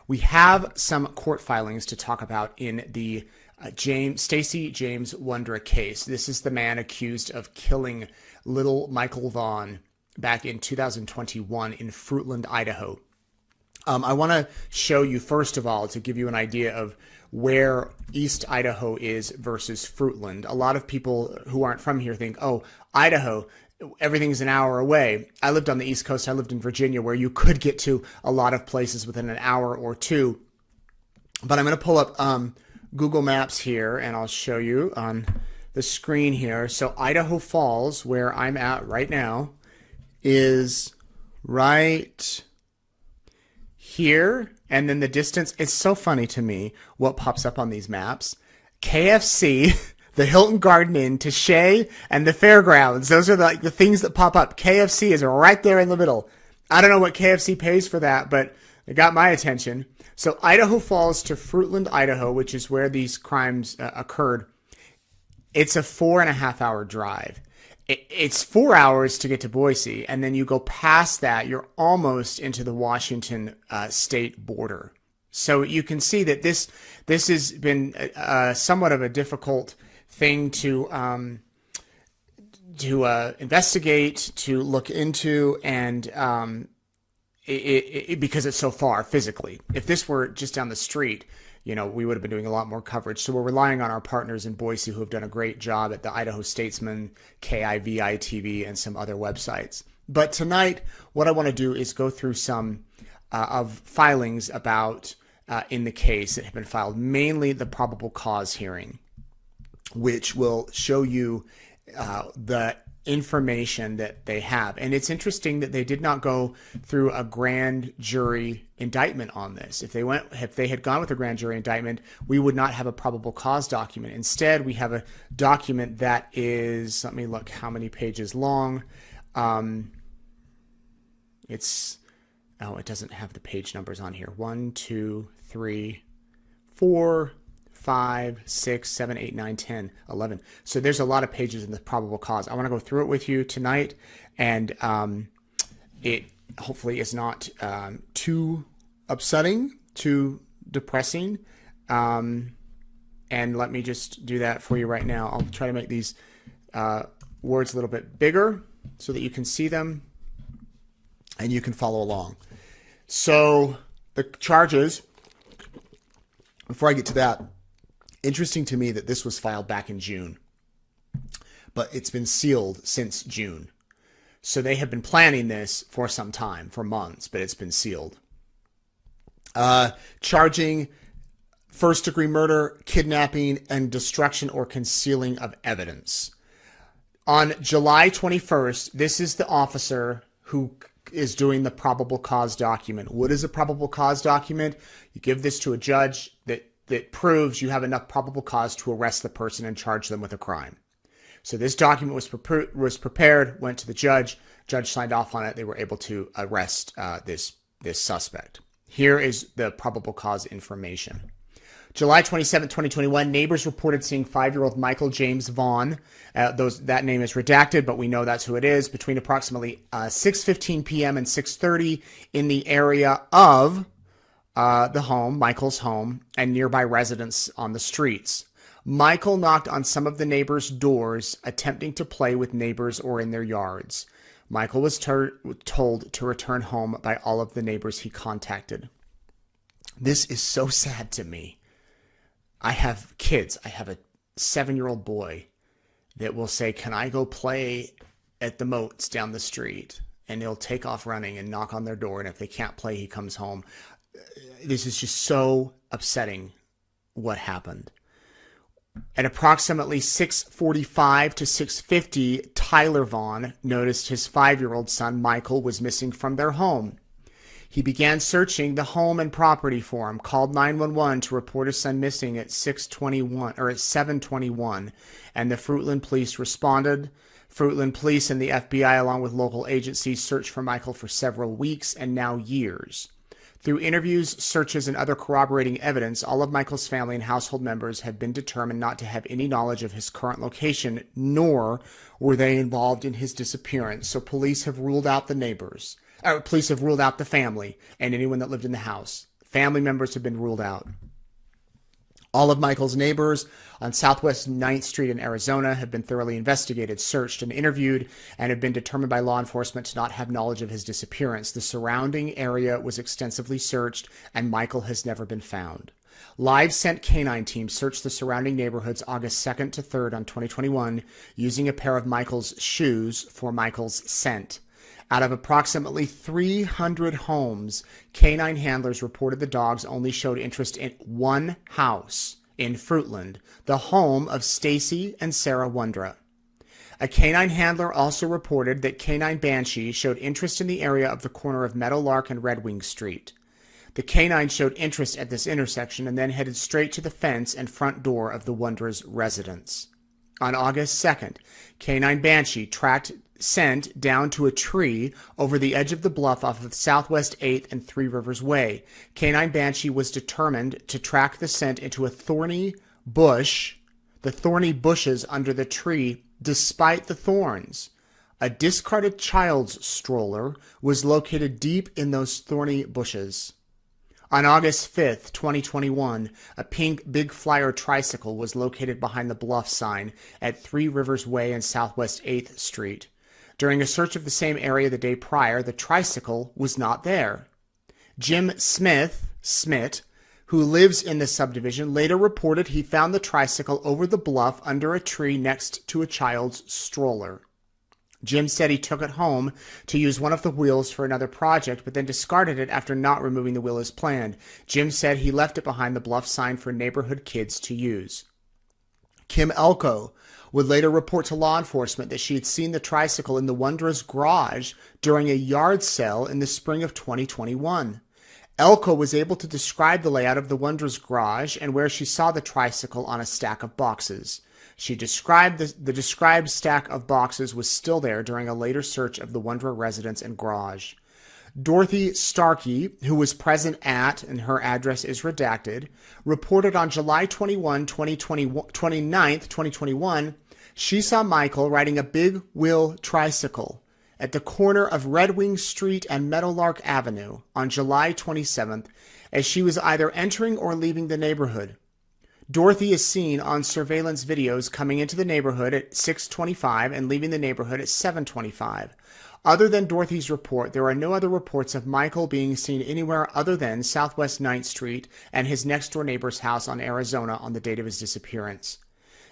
We have some court filings to talk about in the Stacy James Wondra case. This is the man accused of killing little Michael Vaughan back in 2021 in Fruitland, Idaho. I want to show you, first of all, to give you an idea of where East Idaho is versus Fruitland. A lot of people who aren't from here think, oh, Idaho, everything's an hour away. I lived on the East Coast. I lived in Virginia, where you could get to a lot of places within an hour or two. But I'm going to pull up Google Maps here, and I'll show you on the screen here. So Idaho Falls, where I'm at right now, is right here. And then the distance, it's so funny to me what pops up on these maps. KFC, the Hilton Garden Inn, Touché, and the fairgrounds. Those are the things that pop up. KFC is right there in the middle. I don't know what KFC pays for that, but it got my attention. So Idaho Falls to Fruitland, Idaho, which is where these crimes occurred. It's a 4.5 hour drive. It's 4 hours to get to Boise, and then you go past that, you're almost into the Washington state border. So you can see that this has been somewhat of a difficult thing to investigate, to look into, and because it's so far physically. If this were just down the street, we would have been doing a lot more coverage. So we're relying on our partners in Boise who have done a great job at the Idaho Statesman, KIVI TV, and some other websites. But tonight, what I want to do is go through some of filings about in the case that have been filed, mainly the probable cause hearing, which will show you the information that they have. And it's interesting that they did not go through a grand jury indictment on this. If they had gone with a grand jury indictment, we would not have a probable cause document. Instead, we have a document that is, let me look how many pages long. It doesn't have the page numbers on here. 1, 2, 3, 4, 5, 6, 7, 8, 9, 10, 11. So there's a lot of pages in the probable cause. I want to go through it with you tonight, and it hopefully is not too upsetting, too depressing. And let me just do that for you right now. I'll try to make these words a little bit bigger so that you can see them and you can follow along. So the charges, before I get to that, interesting to me that this was filed back in June, but it's been sealed since June. So they have been planning this for some time, for months, but it's been sealed. Charging first-degree murder, kidnapping, and destruction or concealing of evidence. On July 21st, this is the officer who is doing the probable cause document. What is a probable cause document? You give this to a judge that proves you have enough probable cause to arrest the person and charge them with a crime. So this document was prepared, went to the judge signed off on it. They were able to arrest this suspect. Here is the probable cause information. July 27, 2021, neighbors reported seeing 5-year-old Michael James Vaughan. That name is redacted, but we know that's who it is, between approximately 6:15 p.m. and 6:30 in the area of the home, Michael's home, and nearby residents on the streets. Michael knocked on some of the neighbors' doors, attempting to play with neighbors or in their yards. Michael was told to return home by all of the neighbors he contacted. This is so sad to me. I have kids. I have a 7-year-old boy that will say, "Can I go play at the moats down the street?" And he'll take off running and knock on their door. And if they can't play, he comes home. This is just so upsetting what happened. At approximately 6:45 to 6:50, Tyler Vaughan noticed his 5-year-old son, Michael, was missing from their home. He began searching the home and property for him, called 911 to report his son missing at 7:21, and the Fruitland police responded. Fruitland police and the FBI, along with local agencies, searched for Michael for several weeks and now years. Through interviews, searches, and other corroborating evidence, all of Michael's family and household members have been determined not to have any knowledge of his current location, nor were they involved in his disappearance. So police have ruled out the neighbors. Police have ruled out the family and anyone that lived in the house. Family members have been ruled out. All of Michael's neighbors on Southwest 9th Street in Arizona have been thoroughly investigated, searched, and interviewed, and have been determined by law enforcement to not have knowledge of his disappearance. The surrounding area was extensively searched, and Michael has never been found. Live Scent Canine teams searched the surrounding neighborhoods August 2nd to 3rd on 2021 using a pair of Michael's shoes for Michael's scent. Out of approximately 300 homes, canine handlers reported the dogs only showed interest in one house in Fruitland, the home of Stacy and Sarah Wondra. A canine handler also reported that Canine Banshee showed interest in the area of the corner of Meadowlark and Red Wing Street. The canine showed interest at this intersection and then headed straight to the fence and front door of the Wondra's residence. On August 2nd, Canine Banshee tracked scent down to a tree over the edge of the bluff off of Southwest 8th and Three Rivers Way. Canine Banshee was determined to track the scent into a thorny bush, the thorny bushes under the tree, despite the thorns. A discarded child's stroller was located deep in those thorny bushes. On August 5th, 2021, a pink Big Flyer tricycle was located behind the bluff sign at Three Rivers Way and Southwest 8th Street. During a search of the same area the day prior, the tricycle was not there. Jim Smith, who lives in the subdivision, later reported he found the tricycle over the bluff under a tree next to a child's stroller. Jim said he took it home to use one of the wheels for another project, but then discarded it after not removing the wheel as planned. Jim said he left it behind the bluff sign for neighborhood kids to use. Kim Elko would later report to law enforcement that she had seen the tricycle in the Wondra's garage during a yard sale in the spring of 2021. Elko was able to describe the layout of the Wondra's garage and where she saw the tricycle on a stack of boxes. She described the described stack of boxes was still there during a later search of the Wondra residence and garage. Dorothy Starkey, who was present at, and her address is redacted, reported on July 29th, 2021, she saw Michael riding a big wheel tricycle at the corner of Red Wing Street and Meadowlark Avenue on July 27th as she was either entering or leaving the neighborhood. Dorothy is seen on surveillance videos coming into the neighborhood at 6:25 and leaving the neighborhood at 7:25. Other than Dorothy's report, there are no other reports of Michael being seen anywhere other than Southwest 9th Street and his next-door neighbor's house on Arizona on the date of his disappearance.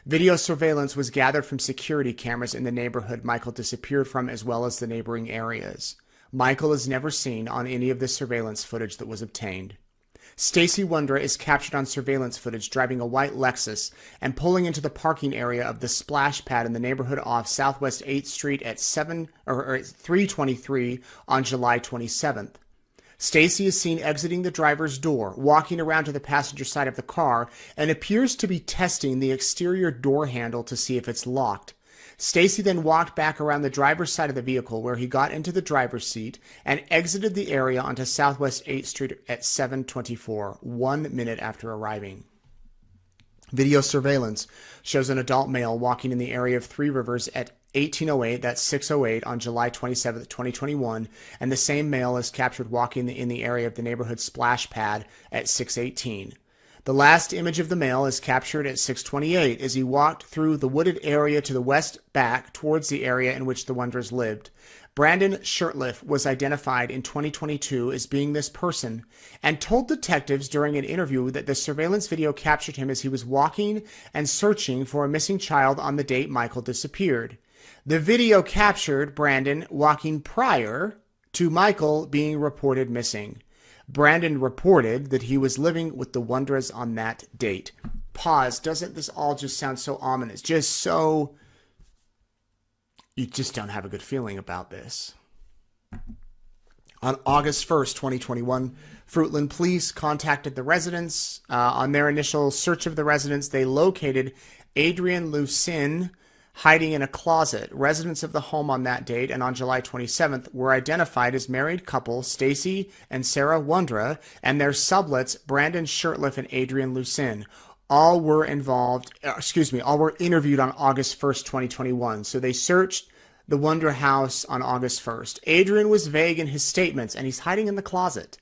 Video surveillance was gathered from security cameras in the neighborhood Michael disappeared from, as well as the neighboring areas. Michael is never seen on any of the surveillance footage that was obtained. Stacy Wondra is captured on surveillance footage driving a white Lexus and pulling into the parking area of the splash pad in the neighborhood off Southwest 8th Street at 3:23 on July 27th. Stacy is seen exiting the driver's door, walking around to the passenger side of the car, and appears to be testing the exterior door handle to see if it's locked. Stacy then walked back around the driver's side of the vehicle where he got into the driver's seat and exited the area onto Southwest 8th Street at 7:24, 1 minute after arriving. Video surveillance shows an adult male walking in the area of Three Rivers at 18:08, that's 6:08 on July 27th, 2021, and the same male is captured walking in the area of the neighborhood splash pad at 6:18. The last image of the male is captured at 6:28 as he walked through the wooded area to the west back towards the area in which the Wondras lived. Brandon Shirtliff was identified in 2022 as being this person and told detectives during an interview that the surveillance video captured him as he was walking and searching for a missing child on the date Michael disappeared. The video captured Brandon walking prior to Michael being reported missing. Brandon reported that he was living with the Wondras on that date. Pause. Doesn't this all just sound so ominous? Just so... You just don't have a good feeling about this. On August 1st, 2021, Fruitland police contacted the residents. On their initial search of the residence, they located Adrian Lucin hiding in a closet. Residents of the home on that date and on July 27th were identified as married couple Stacy and Sarah Wondra and their sublets Brandon Shirtliff and Adrian Lucin. All were interviewed on August 1st, 2021. So they searched the Wondra house on August 1st. Adrian was vague in his statements and he's hiding in the closet.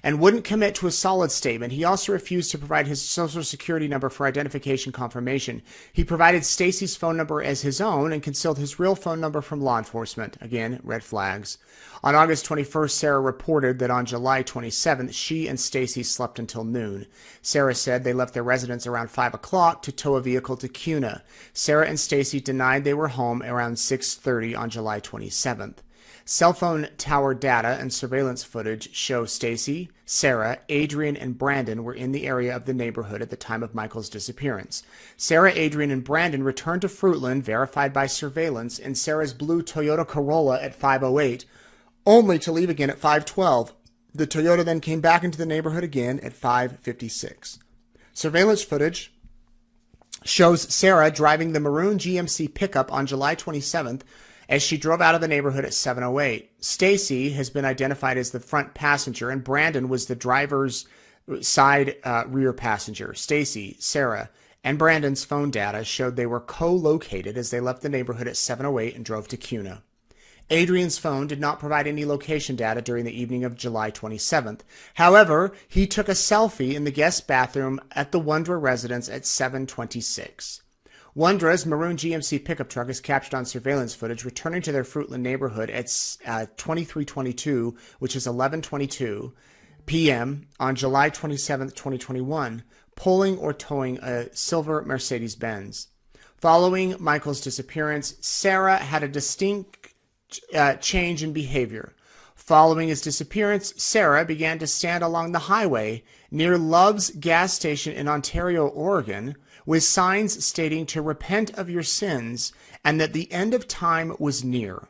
and wouldn't commit to a solid statement. He also refused to provide his social security number for identification confirmation. He provided Stacy's phone number as his own and concealed his real phone number from law enforcement. Again, red flags. On August 21st, Sarah reported that on July 27th, she and Stacy slept until noon. Sarah said they left their residence around 5 o'clock to tow a vehicle to Kuna. Sarah and Stacy denied they were home around 6:30 on July 27th. Cell phone tower data and surveillance footage show Stacy, Sarah, Adrian, and Brandon were in the area of the neighborhood at the time of Michael's disappearance. Sarah, Adrian, and Brandon returned to Fruitland, verified by surveillance, in Sarah's blue Toyota Corolla at 5:08, only to leave again at 5:12. The Toyota then came back into the neighborhood again at 5:56. Surveillance footage shows Sarah driving the maroon GMC pickup on July 27th as she drove out of the neighborhood at 7:08. Stacy has been identified as the front passenger, and Brandon was the driver's side rear passenger. Stacy, Sarah, and Brandon's phone data showed they were co-located as they left the neighborhood at 7:08 and drove to Kuna. Adrian's phone did not provide any location data during the evening of July 27th. However, he took a selfie in the guest bathroom at the Wondra residence at 7:26. Wondra's maroon GMC pickup truck is captured on surveillance footage returning to their Fruitland neighborhood at 23:22, which is 11:22 p.m. on July 27th, 2021, pulling or towing a silver Mercedes-Benz. Following Michael's disappearance, Sarah had a distinct change in behavior. Following his disappearance, Sarah began to stand along the highway near Love's gas station in Ontario, Oregon, with signs stating to repent of your sins and that the end of time was near.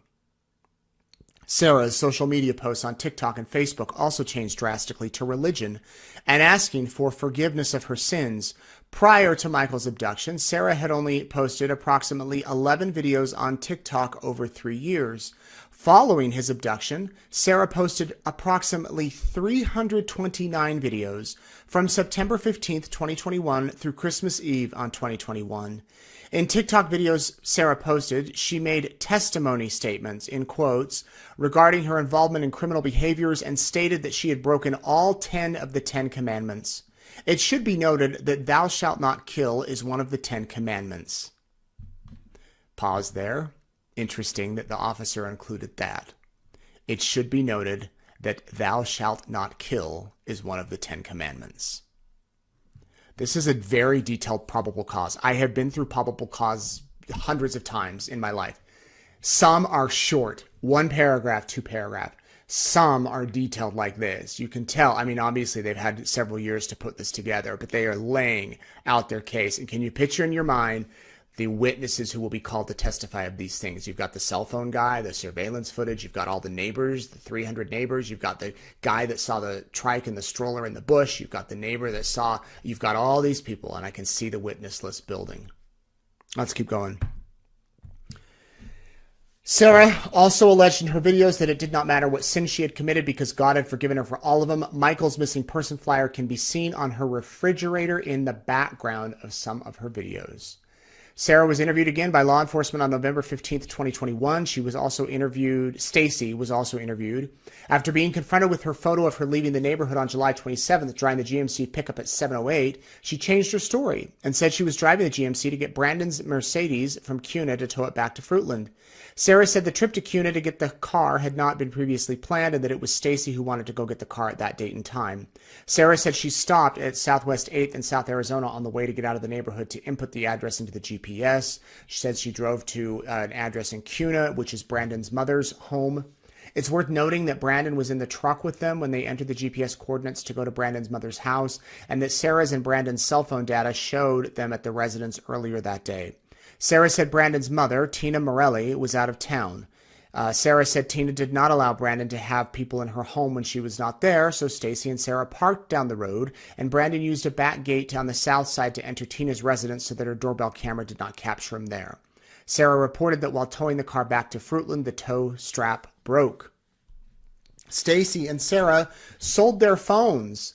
Sarah's social media posts on TikTok and Facebook also changed drastically to religion and asking for forgiveness of her sins. Prior to Michael's abduction, Sarah had only posted approximately 11 videos on TikTok over 3 years. Following his abduction, Sarah posted approximately 329 videos from September 15th, 2021 through Christmas Eve on 2021. In TikTok videos Sarah posted, she made testimony statements, in quotes, regarding her involvement in criminal behaviors and stated that she had broken all 10 of the 10 commandments. It should be noted that thou shalt not kill is one of the 10 commandments. Pause there. Interesting that the officer included that. It should be noted that thou shalt not kill is one of the 10 commandments. This is a very detailed probable cause. I have been through probable cause hundreds of times in my life. Some are short, 1 paragraph, 2 paragraph. Some are detailed like this. You can tell, I mean, obviously they've had several years to put this together, but they are laying out their case. And can you picture in your mind the witnesses who will be called to testify of these things? You've got the cell phone guy, the surveillance footage, you've got all the neighbors, the 300 neighbors, you've got the guy that saw the trike and the stroller in the bush, you've got the neighbor that saw, you've got all these people, and I can see the witness list building. Let's keep going. Sarah also alleged in her videos that it did not matter what sin she had committed because God had forgiven her for all of them. Michael's missing person flyer can be seen on her refrigerator in the background of some of her videos. Sarah was interviewed again by law enforcement on November 15th, 2021. Stacy was also interviewed. After being confronted with her photo of her leaving the neighborhood on July 27th, driving the GMC pickup at 7:08, she changed her story and said she was driving the GMC to get Brandon's Mercedes from Kuna to tow it back to Fruitland. Sarah said the trip to Kuna to get the car had not been previously planned and that it was Stacy who wanted to go get the car at that date and time. Sarah said she stopped at Southwest 8th in South Arizona on the way to get out of the neighborhood to input the address into the GPS. She said she drove to an address in Kuna, which is Brandon's mother's home. It's worth noting that Brandon was in the truck with them when they entered the GPS coordinates to go to Brandon's mother's house, and that Sarah's and Brandon's cell phone data showed them at the residence earlier that day. Sarah said Brandon's mother, Tina Morelli, was out of town. Sarah said Tina did not allow Brandon to have people in her home when she was not there, so Stacy and Sarah parked down the road, and Brandon used a back gate on the south side to enter Tina's residence so that her doorbell camera did not capture him there. Sarah reported that while towing the car back to Fruitland, the tow strap broke. Stacy and Sarah sold their phones,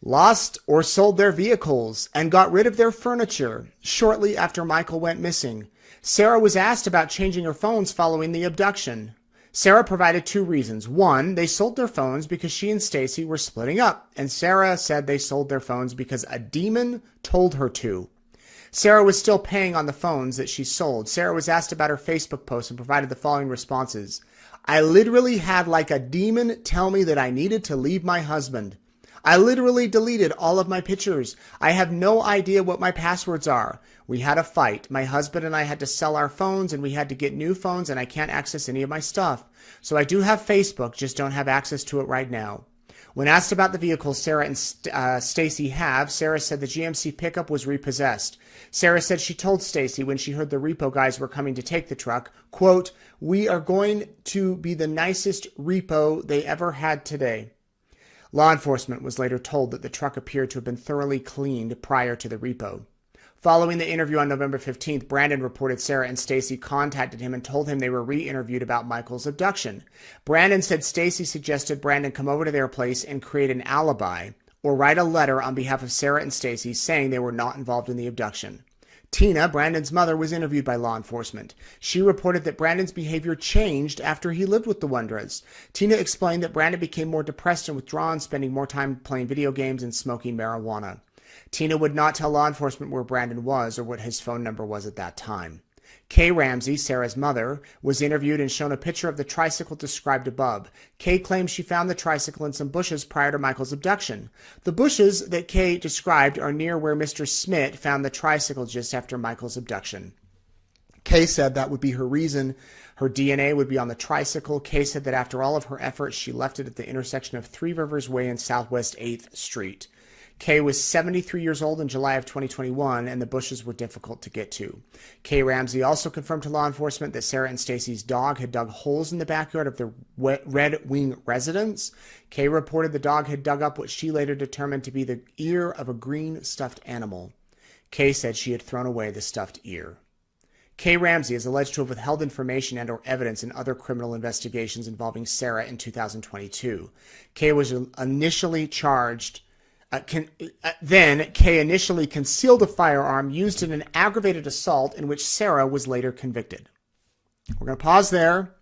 lost or sold their vehicles, and got rid of their furniture shortly after Michael went missing. Sarah was asked about changing her phones following the abduction. Sarah provided two reasons. One, they sold their phones because she and Stacy were splitting up, and Sarah said they sold their phones because a demon told her to. Sarah was still paying on the phones that she sold. Sarah was asked about her Facebook post and provided the following responses. I literally had like a demon tell me that I needed to leave my husband. I literally deleted all of my pictures. I have no idea what my passwords are. We had a fight. My husband and I had to sell our phones and we had to get new phones and I can't access any of my stuff. So I do have Facebook, just don't have access to it right now. When asked about the vehicle Sarah and Stacy have, Sarah said the GMC pickup was repossessed. Sarah said she told Stacy when she heard the repo guys were coming to take the truck, quote, we are going to be the nicest repo they ever had today. Law enforcement was later told that the truck appeared to have been thoroughly cleaned prior to the repo. Following the interview on November 15th, Brandon reported Sarah and Stacy contacted him and told him they were re-interviewed about Michael's abduction. Brandon said Stacy suggested Brandon come over to their place and create an alibi or write a letter on behalf of Sarah and Stacy saying they were not involved in the abduction. Tina, Brandon's mother, was interviewed by law enforcement. She reported that Brandon's behavior changed after he lived with the Wondras. Tina explained that Brandon became more depressed and withdrawn, spending more time playing video games and smoking marijuana. Tina would not tell law enforcement where Brandon was or what his phone number was at that time. Kay Ramsey, Sarah's mother, was interviewed and shown a picture of the tricycle described above. Kay claims she found the tricycle in some bushes prior to Michael's abduction. The bushes that Kay described are near where Mr. Smith found the tricycle just after Michael's abduction. Kay said that would be her reason. Her DNA would be on the tricycle. Kay said that after all of her efforts, she left it at the intersection of Three Rivers Way and Southwest 8th Street. Kay was 73 years old in July of 2021, and the bushes were difficult to get to. Kay Ramsey also confirmed to law enforcement that Sarah and Stacy's dog had dug holes in the backyard of the Red Wing residence. Kay reported the dog had dug up what she later determined to be the ear of a green stuffed animal. Kay said she had thrown away the stuffed ear. Kay Ramsey is alleged to have withheld information and or evidence in other criminal investigations involving Sarah in 2022. Kay was initially charged... Then, Kay initially concealed a firearm used in an aggravated assault in which Sarah was later convicted. We're going to pause there.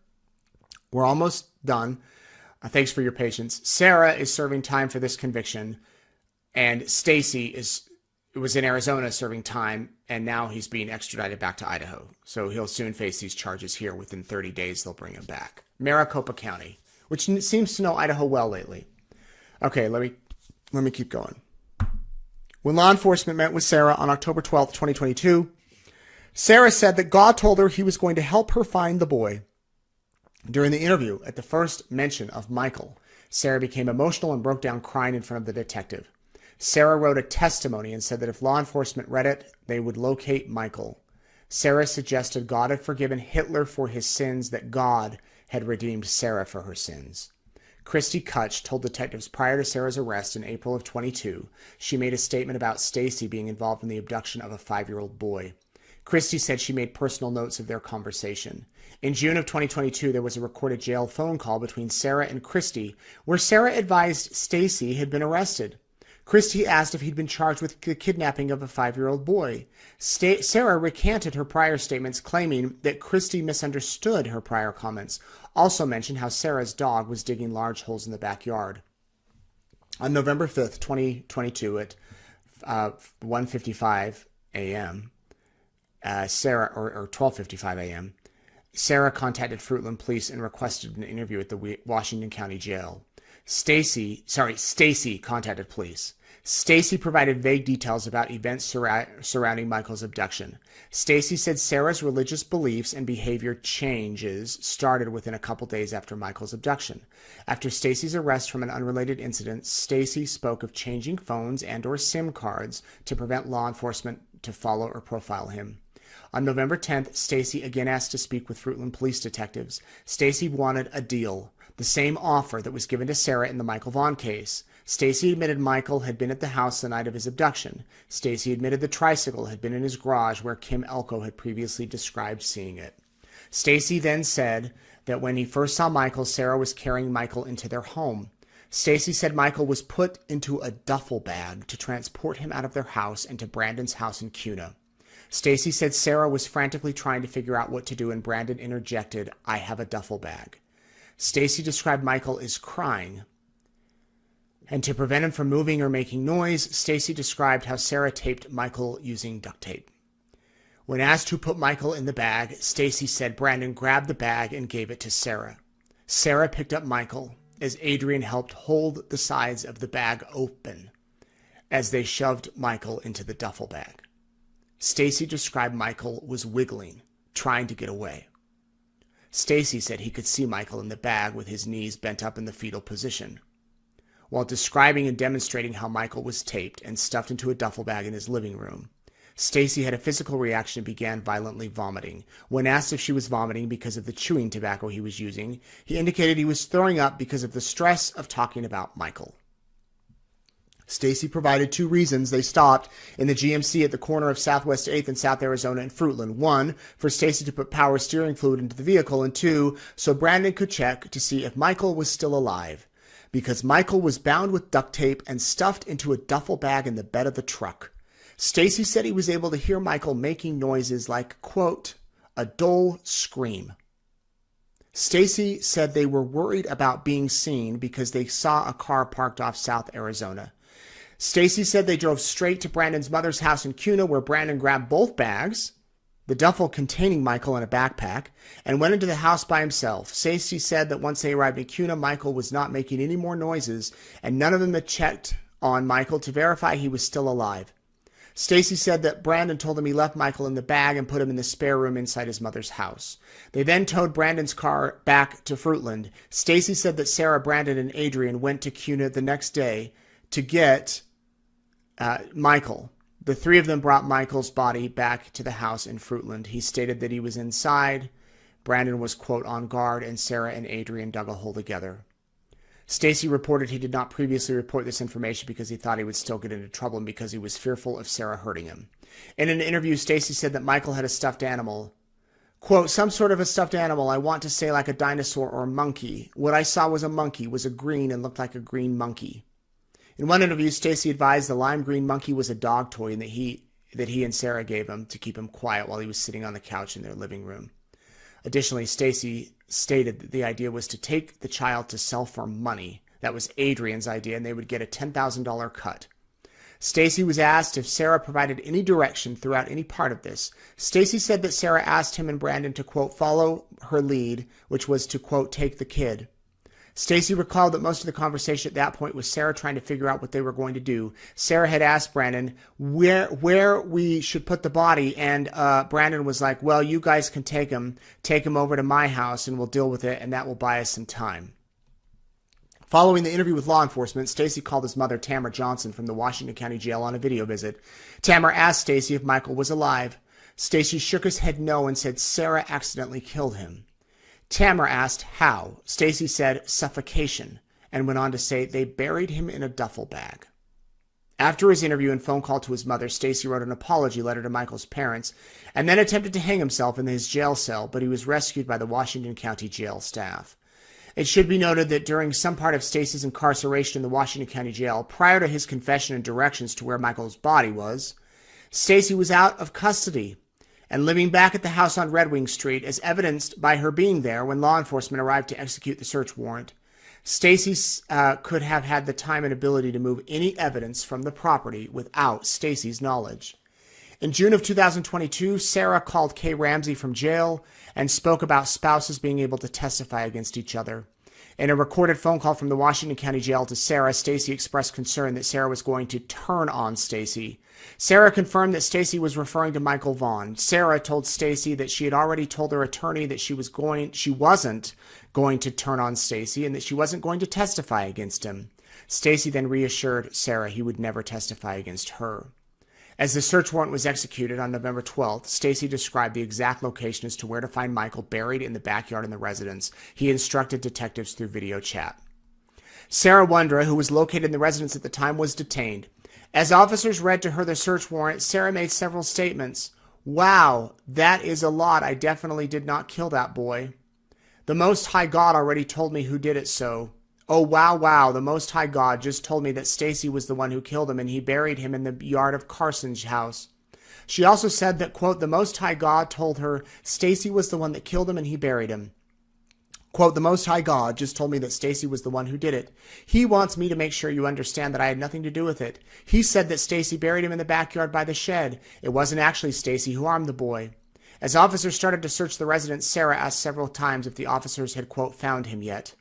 We're almost done. Thanks for your patience. Sarah is serving time for this conviction, and Stacy was in Arizona serving time, and now he's being extradited back to Idaho. So he'll soon face these charges here. Within 30 days, they'll bring him back. Maricopa County, which seems to know Idaho well lately. Okay, let me keep going. When law enforcement met with Sarah on October 12th, 2022, Sarah said that God told her he was going to help her find the boy. During the interview, at the first mention of Michael, Sarah became emotional and broke down crying in front of the detective. Sarah wrote a testimony and said that if law enforcement read it, they would locate Michael. Sarah suggested God had forgiven Hitler for his sins, that God had redeemed Sarah for her sins. Christy Kutch told detectives prior to Sarah's arrest in April of 22, she made a statement about Stacy being involved in the abduction of a 5-year-old boy. Christy said she made personal notes of their conversation. In June of 2022, there was a recorded jail phone call between Sarah and Christy, where Sarah advised Stacy had been arrested. Christy asked if he'd been charged with the kidnapping of a 5-year-old boy. Sarah recanted her prior statements, claiming that Christy misunderstood her prior comments. Also mentioned how Sarah's dog was digging large holes in the backyard. On November 5th, 2022 at 1:55 a.m., Sarah, or 12:55 a.m., Sarah contacted Fruitland police and requested an interview at the Washington County Jail. Stacy contacted police. Stacy provided vague details about events surrounding Michael's abduction. Stacy said Sarah's religious beliefs and behavior changes started within a couple days after Michael's abduction. After Stacy's arrest from an unrelated incident, Stacy spoke of changing phones and or SIM cards to prevent law enforcement to follow or profile him. On November 10th, Stacy again asked to speak with Fruitland police detectives. Stacy wanted a deal, the same offer that was given to Sarah in the Michael Vaughan case. Stacy admitted Michael had been at the house the night of his abduction. Stacy admitted the tricycle had been in his garage where Kim Elko had previously described seeing it. Stacy then said that when he first saw Michael, Sarah was carrying Michael into their home. Stacy said Michael was put into a duffel bag to transport him out of their house and to Brandon's house in Kuna. Stacy said Sarah was frantically trying to figure out what to do, and Brandon interjected, "I have a duffel bag." Stacy described Michael as crying. And to prevent him from moving or making noise, Stacy described how Sarah taped Michael using duct tape. When asked who put Michael in the bag, Stacy said Brandon grabbed the bag and gave it to Sarah. Sarah picked up Michael as Adrian helped hold the sides of the bag open as they shoved Michael into the duffel bag. Stacy described Michael was wiggling, trying to get away. Stacy said he could see Michael in the bag with his knees bent up in the fetal position. While describing and demonstrating how Michael was taped and stuffed into a duffel bag in his living room, Stacy had a physical reaction and began violently vomiting. When asked if she was vomiting because of the chewing tobacco he was using, he indicated he was throwing up because of the stress of talking about Michael. Stacy provided 2 reasons they stopped in the GMC at the corner of Southwest 8th and South Arizona and Fruitland. 1, for Stacy to put power steering fluid into the vehicle, and 2, so Brandon could check to see if Michael was still alive, because Michael was bound with duct tape and stuffed into a duffel bag in the bed of the truck. Stacy said he was able to hear Michael making noises like, quote, a dull scream. Stacy said they were worried about being seen because they saw a car parked off South Arizona. Stacy said they drove straight to Brandon's mother's house in Kuna, where Brandon grabbed both bags, the duffel containing Michael in a backpack, and went into the house by himself. Stacy said that once they arrived in Kuna, Michael was not making any more noises, and none of them had checked on Michael to verify he was still alive. Stacy said that Brandon told him he left Michael in the bag and put him in the spare room inside his mother's house. They then towed Brandon's car back to Fruitland. Stacy said that Sarah, Brandon, and Adrian went to Kuna the next day to get Michael. The 3 of them brought Michael's body back to the house in Fruitland. He stated that he was inside. Brandon was, quote, on guard, and Sarah and Adrian dug a hole together. Stacy reported he did not previously report this information because he thought he would still get into trouble and because he was fearful of Sarah hurting him. In an interview, Stacy said that Michael had a stuffed animal. Quote, some sort of a stuffed animal, I want to say like a dinosaur or a monkey. What I saw was a monkey, was a green and looked like a green monkey. In one interview, Stacy advised the lime green monkey was a dog toy and that he and Sarah gave him to keep him quiet while he was sitting on the couch in their living room. Additionally, Stacy stated that the idea was to take the child to sell for money. That was Adrian's idea, and they would get a $10,000 cut. Stacy was asked if Sarah provided any direction throughout any part of this. Stacy said that Sarah asked him and Brandon to, quote, follow her lead, which was to, quote, take the kid. Stacy recalled that most of the conversation at that point was Sarah trying to figure out what they were going to do. Sarah had asked Brandon where we should put the body, and Brandon was like, well, you guys can take him over to my house, and we'll deal with it, and that will buy us some time. Following the interview with law enforcement, Stacy called his mother, Tamara Johnson, from the Washington County Jail on a video visit. Tamara asked Stacy if Michael was alive. Stacy shook his head no and said Sarah accidentally killed him. Tamara asked how. Stacy said suffocation, and went on to say they buried him in a duffel bag. After his interview and phone call to his mother, Stacy wrote an apology letter to Michael's parents and then attempted to hang himself in his jail cell, but he was rescued by the Washington County Jail staff. It should be noted that during some part of Stacy's incarceration in the Washington County Jail, prior to his confession and directions to where Michael's body was, Stacy was out of custody and living back at the house on Red Wing Street, as evidenced by her being there when law enforcement arrived to execute the search warrant. Stacy could have had the time and ability to move any evidence from the property without Stacy's knowledge. In June of 2022, Sarah called Kay Ramsey from jail and spoke about spouses being able to testify against each other. In a recorded phone call from the Washington County Jail to Sarah, Stacy expressed concern that Sarah was going to turn on Stacy. Sarah confirmed that Stacy was referring to Michael Vaughan. Sarah told Stacy that she had already told her attorney that she wasn't going to turn on Stacy and that she wasn't going to testify against him. Stacy then reassured Sarah he would never testify against her. As the search warrant was executed on November 12th, Stacy described the exact location as to where to find Michael buried in the backyard in the residence. He instructed detectives through video chat. Sarah Wondra, who was located in the residence at the time, was detained. As officers read to her the search warrant, Sarah made several statements. Wow, that is a lot. I definitely did not kill that boy. The Most High God already told me who did it so. Oh, wow, the Most High God just told me that Stacy was the one who killed him and he buried him in the yard of Carson's house. She also said that, quote, the Most High God told her Stacy was the one that killed him and he buried him. Quote, the Most High God just told me that Stacy was the one who did it. He wants me to make sure you understand that I had nothing to do with it. He said that Stacy buried him in the backyard by the shed. It wasn't actually Stacy who armed the boy. As officers started to search the residence, Sarah asked several times if the officers had, quote, found him yet.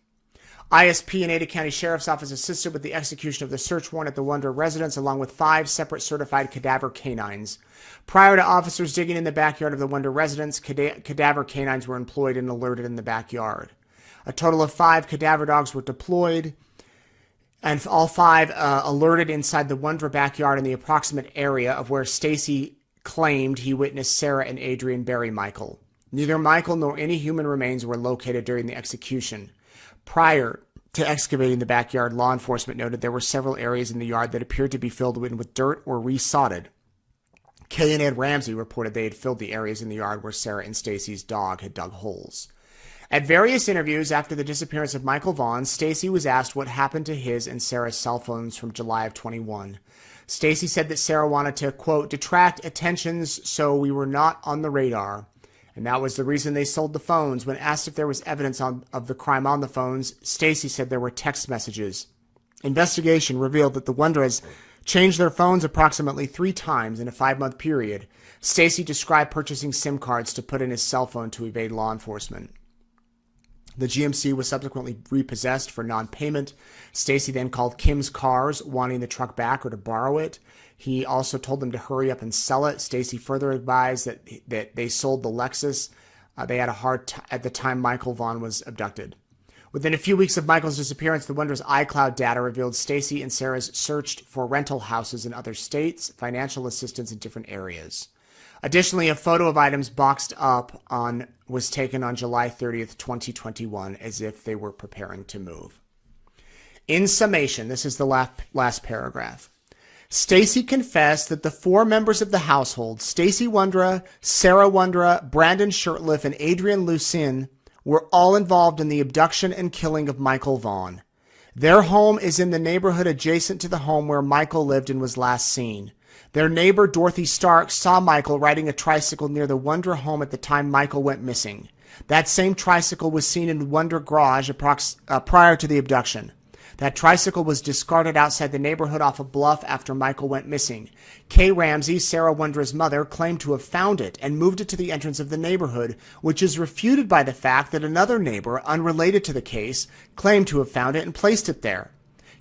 ISP and Ada County Sheriff's Office assisted with the execution of the search warrant at the Wonder residence, along with 5 separate certified cadaver canines. Prior to officers digging in the backyard of the Wonder residence, cadaver canines were employed and alerted in the backyard. A total of 5 cadaver dogs were deployed, and all 5 alerted inside the Wonder backyard in the approximate area of where Stacy claimed he witnessed Sarah and Adrian bury Michael. Neither Michael nor any human remains were located during the execution. Prior to excavating the backyard, law enforcement noted there were several areas in the yard that appeared to be filled in with dirt or resodded. Kay and Ed Ramsey reported they had filled the areas in the yard where Sarah and Stacy's dog had dug holes. At various interviews after the disappearance of Michael Vaughan, Stacy was asked what happened to his and Sarah's cell phones from July of 21. Stacy said that Sarah wanted to, quote, detract attentions so we were not on the radar. And that was the reason they sold the phones. When asked if there was evidence of the crime on the phones, Stacy said there were text messages. Investigation revealed that the Wonders changed their phones approximately 3 times in a 5-month period. Stacy described purchasing SIM cards to put in his cell phone to evade law enforcement. The GMC was subsequently repossessed for non-payment. Stacy then called Kim's Cars, wanting the truck back or to borrow it. He also told them to hurry up and sell it. Stacy further advised that they sold the Lexus. They had a hard time at the time Michael Vaughan was abducted. Within a few weeks of Michael's disappearance, the Wonders' iCloud data revealed Stacy and Sarah's searched for rental houses in other states, financial assistance in different areas. Additionally, a photo of items boxed up was taken on July 30th, 2021, as if they were preparing to move. In summation, this is the last paragraph. Stacy confessed that the 4 members of the household, Stacy Wondra, Sarah Wondra, Brandon Shurtleff, and Adrian Lucien, were all involved in the abduction and killing of Michael Vaughan. Their home is in the neighborhood adjacent to the home where Michael lived and was last seen. Their neighbor, Dorothy Stark, saw Michael riding a tricycle near the Wondra home at the time Michael went missing. That same tricycle was seen in the Wondra garage prior to the abduction. That tricycle was discarded outside the neighborhood off a bluff after Michael went missing. Kay Ramsey, Sarah Wondra's mother, claimed to have found it and moved it to the entrance of the neighborhood, which is refuted by the fact that another neighbor, unrelated to the case, claimed to have found it and placed it there.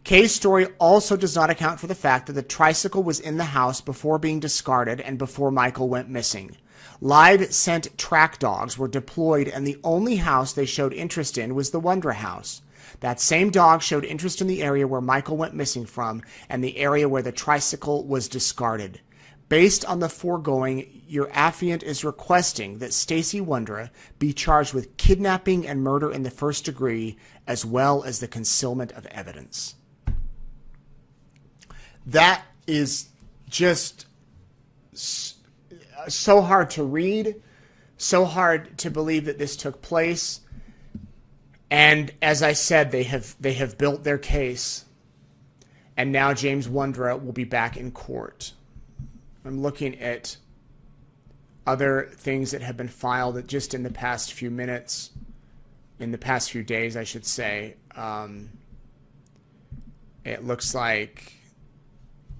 Kay's story also does not account for the fact that the tricycle was in the house before being discarded and before Michael went missing. Live scent track dogs were deployed, and the only house they showed interest in was the Wondra house. That same dog showed interest in the area where Michael went missing from and the area where the tricycle was discarded. Based on the foregoing, your affiant is requesting that Stacy Wondra be charged with kidnapping and murder in the first degree, as well as the concealment of evidence. That is just so hard to read, so hard to believe that this took place. And as I said, they have built their case, and now James Wondra will be back in court. I'm looking at other things that have been filed just in the past few minutes, in the past few days, I should say. It looks like,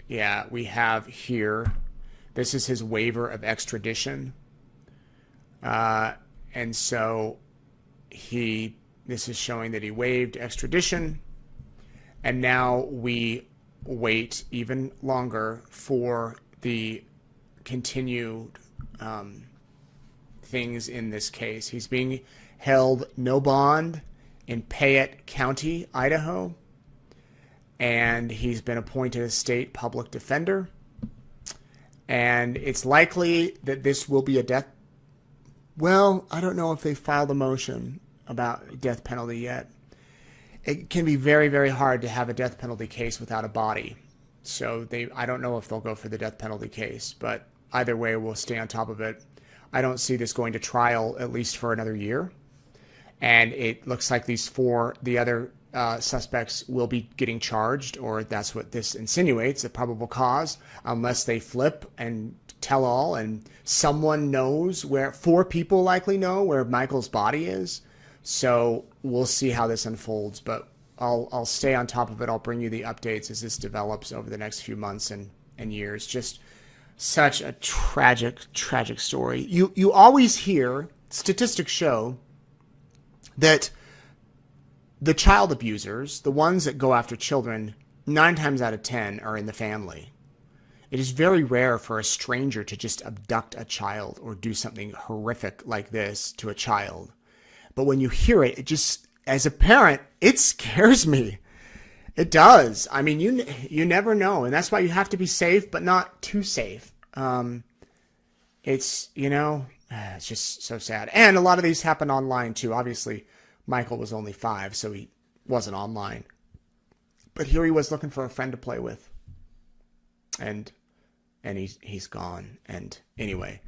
yeah, we have here, this is his waiver of extradition. And so this is showing that he waived extradition, and now we wait even longer for the continued things in this case. He's being held no bond in Payette County, Idaho, and he's been appointed a state public defender, and it's likely that this will be a death. Well, I don't know if they filed a motion about death penalty yet. It can be very, very hard to have a death penalty case without a body. So I don't know if they'll go for the death penalty case, but either way, we'll stay on top of it. I don't see this going to trial at least for another year. And it looks like the other suspects will be getting charged, or that's what this insinuates, a probable cause, unless they flip and tell all, and someone knows 4 people likely know where Michael's body is. So we'll see how this unfolds, but I'll stay on top of it. I'll bring you the updates as this develops over the next few months and years. Just such a tragic story. You always hear, statistics show that the child abusers, the ones that go after children, 9 times out of 10 are in the family. It is very rare for a stranger to just abduct a child or do something horrific like this to a child. But when you hear it, it just, as a parent, it scares me. It does. I mean, you never know. And that's why you have to be safe, but not too safe. It's, it's just so sad. And a lot of these happen online too. Obviously, Michael was only 5, so he wasn't online. But here he was looking for a friend to play with. And he's gone. And anyway,